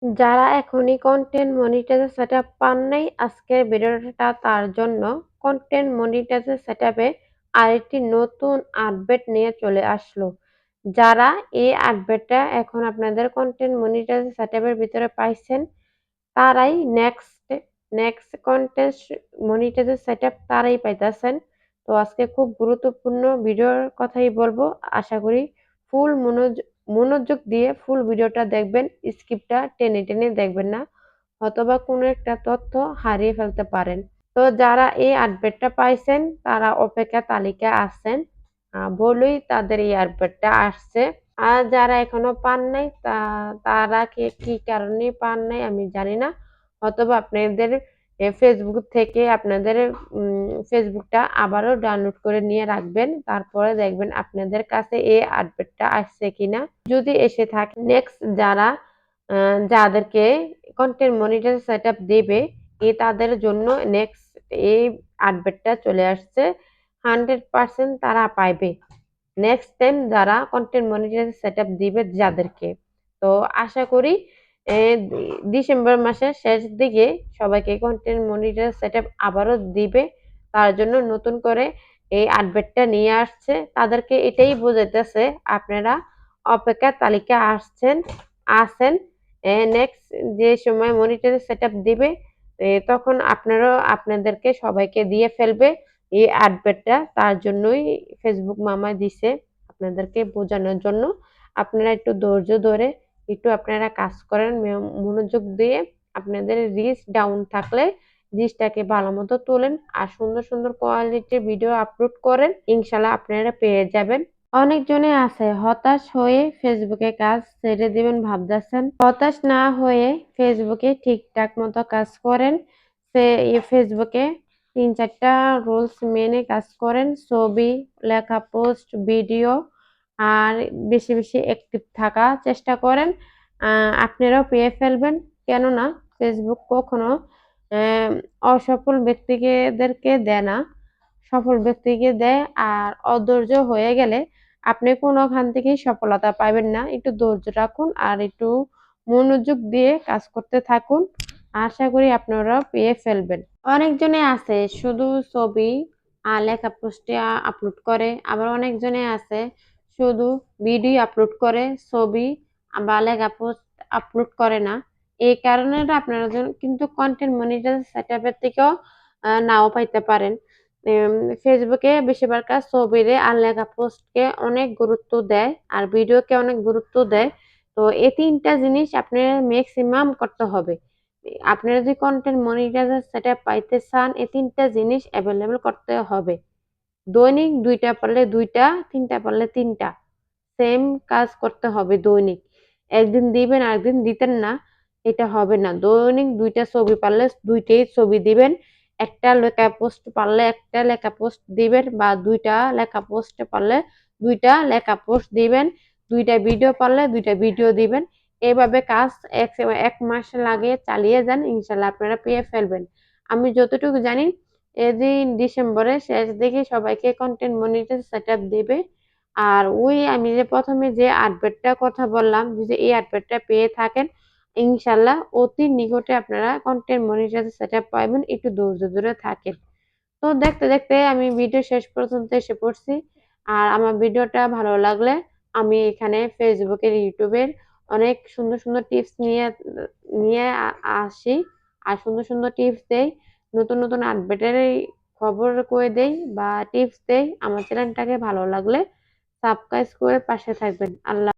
যারা এখনই content monetiser setup পান নাই, আজকের ভিডিওটা তার জন্য। কন্টেন্ট মনিটাইজার সেটআপে আরেকটি নতুন আপডেট নিয়ে চলে আসলো। যারা এই আপডেটটা এখন আপনাদের কন্টেন্ট মনিটাইজার সেটআপের ভিতরে পাইছেন, তারাই নেক্সট কন্টেন্ট মনিটাইজার সেটআপ তারাই পাইতাছেন। তো আজকে খুব গুরুত্বপূর্ণ ভিডিওর কথাই বলবো। আশা করি ফুল মনোযোগ দিয়ে ফুল ভিডিওটা দেখবেন। স্কিপটা টেনে টেনে দেখবেন না, অথবা কোনো একটা তথ্য হারিয়ে ফেলতে পারেন। তো যারা এই আপডেটটা পাইছেন তারা অপেক্ষা তালিকায় আছেন বলেই তাদের এই আপডেটটা আসছে। আর যারা এখনো পান নাই তারা কি কারণে পান নাই আমি জানি না। অথবা আপনাদের ফেসবুক থেকে আপনাদের ফেসবুকটা আবারও ডাউনলোড করে নিয়ে রাখবেন। তারপরে দেখবেন আপনাদের কাছে এই আপডেটটা আসছে কিনা। যদি এসে থাকে, নেক্সট যাদেরকে কন্টেন্ট মনিটাইজার সেটআপ দেবে তাদের জন্য নেক্সট এই আপডেটটা চলে আসছে। 100% তারা পাইবে নেক্সট টাইম যারা কন্টেন্ট মনিটাইজার সেটআপ দিবে যাদেরকে। তো আশা করি ডিসেম্বর মাসের শেষ দিকে সবাইকে কন্টেন্ট মনিটাইজার সেটআপ আবারও দিবে। তার জন্য নতুন করে এই আপডেটটা নিয়ে আসছে। তাদেরকে এটাই বোঝাইতেছে আপনারা অপেক্ষার তালিকায় আছেন। নেক্সট যে সময় মনিটাইজার সেটআপ দিবে তখন আপনাদেরকে সবাইকে দিয়ে ফেলবে এই আপডেটটা। তার জন্যই ফেসবুক মামা দিছে আপনাদেরকে বোঝানোর জন্য। আপনারা একটু ধৈর্য ধরে একটু আপনারা কাজ করেন মনোযোগ দিয়ে। আপনাদের রিচ ডাউন থাকলে রিচটাকে ভালো মতো তোলেন আর সুন্দর সুন্দর কোয়ালিটির ভিডিও আপলোড করেন, ইনশাল্লাহ আপনারা পেয়ে যাবেন। অনেকজনে আছে হতাশ হয়ে ফেসবুকে কাজ ছেড়ে দিবেন ভাবতেছেন। হতাশ না হয়ে ফেসবুকে ঠিকঠাক মতো কাজ করেন। ফেসবুকে 3-4টা রুলস মেনে কাজ করেন। ছবি, লেখা, পোস্ট, ভিডিও আর বেশি বেশি অ্যাক্টিভ থাকা চেষ্টা করেন। আপনারাও পেয়ে ফেলবেন। কেননা ফেসবুক কখনো অসফল ব্যক্তিদেরকে দেয় না, সফল ব্যক্তিকে দেয়। আর অধৈর্য হয়ে গেলে আপনি কোনোখান থেকেই সফলতা পাবেন না। একটু ধৈর্য রাখুন আর একটু মনোযোগ দিয়ে কাজ করতে থাকুন। আশা করি আপনারা পেয়ে ফেলবেন। অনেকজনে আছে শুধু ছবি আর লেখা পোস্টে আপলোড করে, আবার অনেকজনে আছে শুধু ভিডিও আপলোড করে, ছবি বা লেখা পোস্ট আপলোড করে না। এই কারণে আপনারা কিন্তু কন্টেন্ট মনিটাইজার সেটআপের থেকেও নাও পাইতে পারেন। ফেসবুকে বেশিরভাগ কাজ ছবিরে আর লেখা পোস্টকে অনেক গুরুত্ব দেয় আর ভিডিওকে অনেক গুরুত্ব দেয়। তো এই 3টা জিনিস আপনার ম্যাক্সিমাম করতে হবে। আপনারা যদি কন্টেন্ট মনিটাইজার সেটআপ পাইতে চান, এই 3টা জিনিস এভেলেবল করতে হবে। দৈনিক 2টা পারলে 2টা, 3টা পারলে 3টা। সেম কাজ করতে হবে দৈনিক। একদিন দিবেন আরেকদিন দিতেন না, এটা হবে না। দৈনিক 2টা ছবি পারলে 2টাই ছবি দিবেন। একটা লেখা পোস্ট পারলে একটা লেখা পোস্ট দিবেন, বা 2টা লেখা পোস্ট পারলে 2টা লেখা পোস্ট দিবেন। 2টা ভিডিও পারলে 2টা ভিডিও দিবেন। এভাবে কাজ 1 মাস লাগিয়ে চালিয়ে যান, ইনশাল্লাহ আপনারা পেয়ে ফেলবেন। আমি যতটুকু জানি এদিন ডিসেম্বরের শেষ দিকে সবাইকে কন্টেন্ট মনিটাইজার সেটআপ দিবে। আর আমি যে প্রথমে যে আপডেটটার কথা বললাম, যদি এই আপডেটটা পেয়ে থাকেন, ইনশাল্লাহ অতি নিকটে আপনারা কন্টেন্ট মনিটাইজার সেটআপ পাবেন। একটু ধৈর্য ধরে থাকেন। তো দেখতে দেখতে আমি ভিডিও শেষ পর্যন্ত এসে পড়ছি। আর আমার ভিডিওটা ভালো লাগলে আমি এখানে ফেসবুকের, ইউটিউবের অনেক সুন্দর সুন্দর টিপস নিয়ে নিয়ে আসি আর সুন্দর সুন্দর টিপস দেই। নতুন নতুন আপডেটের খবর কয়ে দেই বা টিপস দেই। আমার চ্যানেলটাকে ভালো লাগলে সাবস্ক্রাইব করে পাশে থাকবেন। আল্লাহ